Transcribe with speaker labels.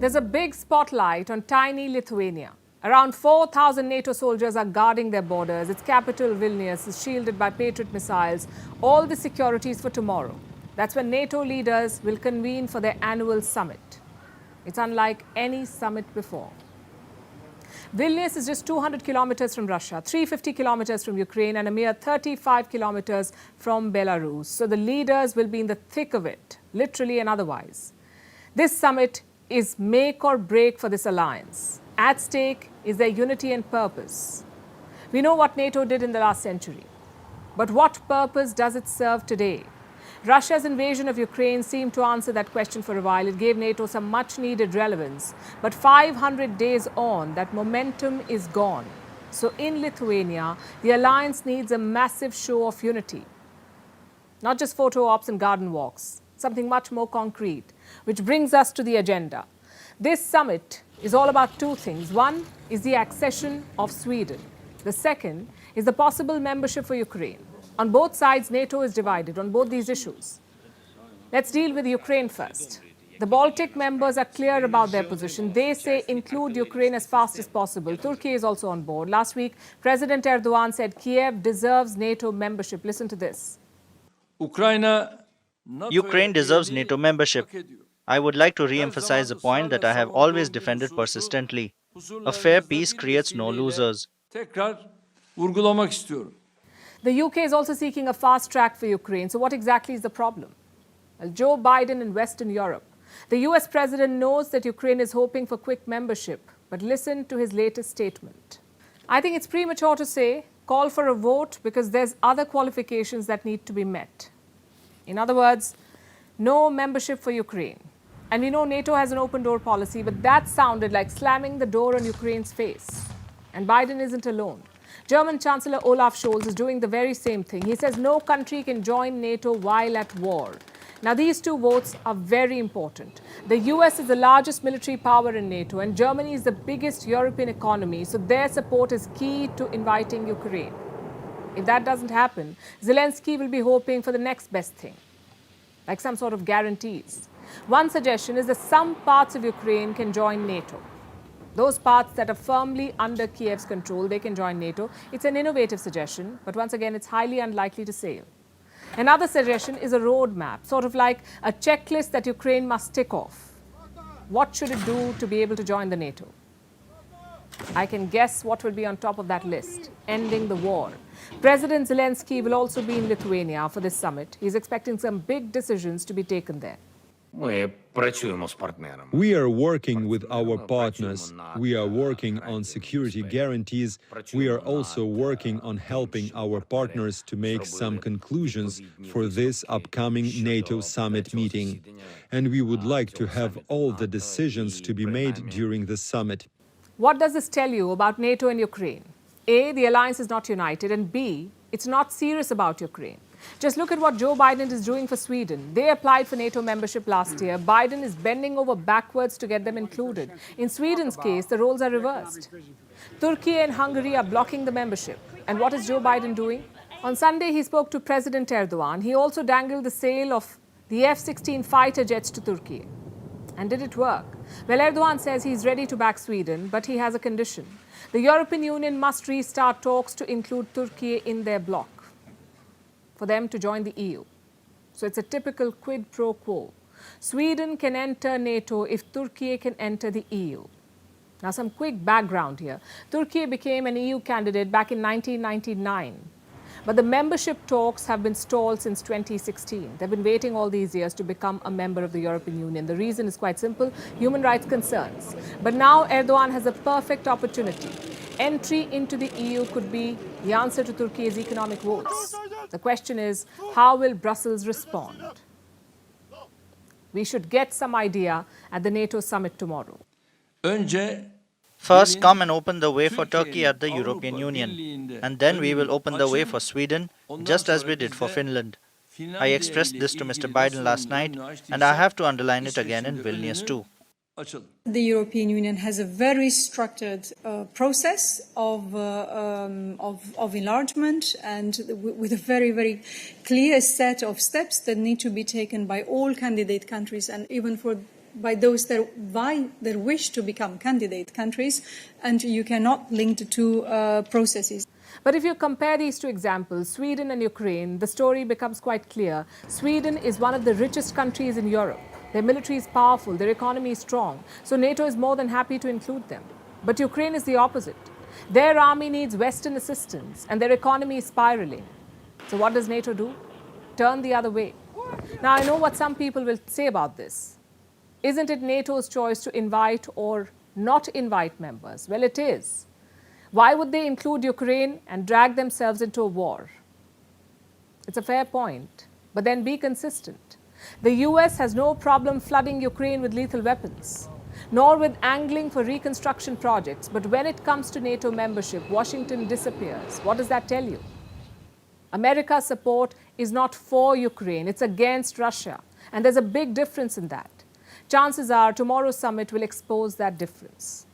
Speaker 1: There's a big spotlight on tiny Lithuania. Around 4,000 NATO soldiers are guarding their borders. Its capital, Vilnius, is shielded by Patriot missiles. All the securities for tomorrow. That's when NATO leaders will convene for their annual summit. It's unlike any summit before. Vilnius is just 200 kilometers from Russia, 350 kilometers from Ukraine, and a mere 35 kilometers from Belarus. So the leaders will be in the thick of it, literally and otherwise. This summit is make or break for this alliance. At stake is their unity and purpose. We know what NATO did in the last century. But what purpose does it serve today? Russia's invasion of Ukraine seemed to answer that question for a while. It gave NATO some much-needed relevance. But 500 days on, that momentum is gone. So in Lithuania, the alliance needs a massive show of unity. Not just photo ops and garden walks, something much more concrete, which brings us to the agenda. This summit is all about two things. One is the accession of Sweden. The second is the possible membership for Ukraine. On both sides, NATO is divided on both these issues. Let's deal with Ukraine first. The Baltic members are clear about their position. They say include Ukraine as fast as possible. Turkey is also on board. Last week, President Erdogan said Kiev deserves NATO membership. Listen to this.
Speaker 2: Ukraine deserves NATO membership. I would like to re-emphasize a point that I have always defended persistently. A fair peace creates no losers.
Speaker 1: The UK is also seeking a fast track for Ukraine. So what exactly is the problem? Well, Joe Biden in Western Europe. The US president knows that Ukraine is hoping for quick membership. But listen to his latest statement. I think it's premature to say, call for a vote because there's other qualifications that need to be met. In other words, no membership for Ukraine. And we know NATO has an open door policy, but that sounded like slamming the door on Ukraine's face. And Biden isn't alone. German Chancellor Olaf Scholz is doing the very same thing. He says no country can join NATO while at war. Now, these two votes are very important. The US is the largest military power in NATO, and Germany is the biggest European economy, so their support is key to inviting Ukraine. If that doesn't happen, Zelensky will be hoping for the next best thing, like some sort of guarantees. One suggestion is that some parts of Ukraine can join NATO. Those parts that are firmly under Kiev's control, they can join NATO. It's an innovative suggestion, but once again, it's highly unlikely to sail. Another suggestion is a roadmap, sort of like a checklist that Ukraine must tick off. What should it do to be able to join the NATO? I can guess what will be on top of that list: ending the war. President Zelensky will also be in Lithuania for this summit. He's expecting some big decisions to be taken there.
Speaker 3: We are working with our partners. We are working on security guarantees. We are also working on helping our partners to make some conclusions for this upcoming NATO summit meeting. And we would like to have all the decisions to be made during the summit.
Speaker 1: What does this tell you about NATO and Ukraine? A, the alliance is not united, and B, it's not serious about Ukraine. Just look at what Joe Biden is doing for Sweden. They applied for NATO membership last year. Biden is bending over backwards to get them included. In Sweden's case, the roles are reversed. Turkey and Hungary are blocking the membership. And what is Joe Biden doing? On Sunday, he spoke to President Erdogan. He also dangled the sale of the F-16 fighter jets to Turkey. And did it work? Well, Erdogan says he's ready to back Sweden, but he has a condition. The European Union must restart talks to include Turkey in their bloc for them to join the EU. So it's a typical quid pro quo. Sweden can enter NATO if Turkey can enter the EU. Now, some quick background here. Turkey became an EU candidate back in 1999. But the membership talks have been stalled since 2016. They've been waiting all these years to become a member of the European Union. The reason is quite simple: human rights concerns. But now Erdogan has a perfect opportunity. Entry into the EU could be the answer to Turkey's economic woes. The question is, how will Brussels respond? We should get some idea at the NATO summit tomorrow.
Speaker 2: First, come and open the way for Turkey at the European Union. And then we will open the way for Sweden, just as we did for Finland. I expressed this to Mr. Biden last night, and I have to underline it again in Vilnius too.
Speaker 4: The European Union has a very structured process of enlargement, and with a very, very clear set of steps that need to be taken by all candidate countries, and even for by those that wish to become candidate countries, and you cannot link the two processes.
Speaker 1: But if you compare these two examples, Sweden and Ukraine, the story becomes quite clear. Sweden is one of the richest countries in Europe. Their military is powerful, their economy is strong, so NATO is more than happy to include them. But Ukraine is the opposite. Their army needs Western assistance, and their economy is spiraling. So what does NATO do? Turn the other way. Now, I know what some people will say about this. Isn't it NATO's choice to invite or not invite members? Well, it is. Why would they include Ukraine and drag themselves into a war? It's a fair point, but then be consistent. The US has no problem flooding Ukraine with lethal weapons, nor with angling for reconstruction projects. But when it comes to NATO membership, Washington disappears. What does that tell you? America's support is not for Ukraine, it's against Russia. And there's a big difference in that. Chances are tomorrow's summit will expose that difference.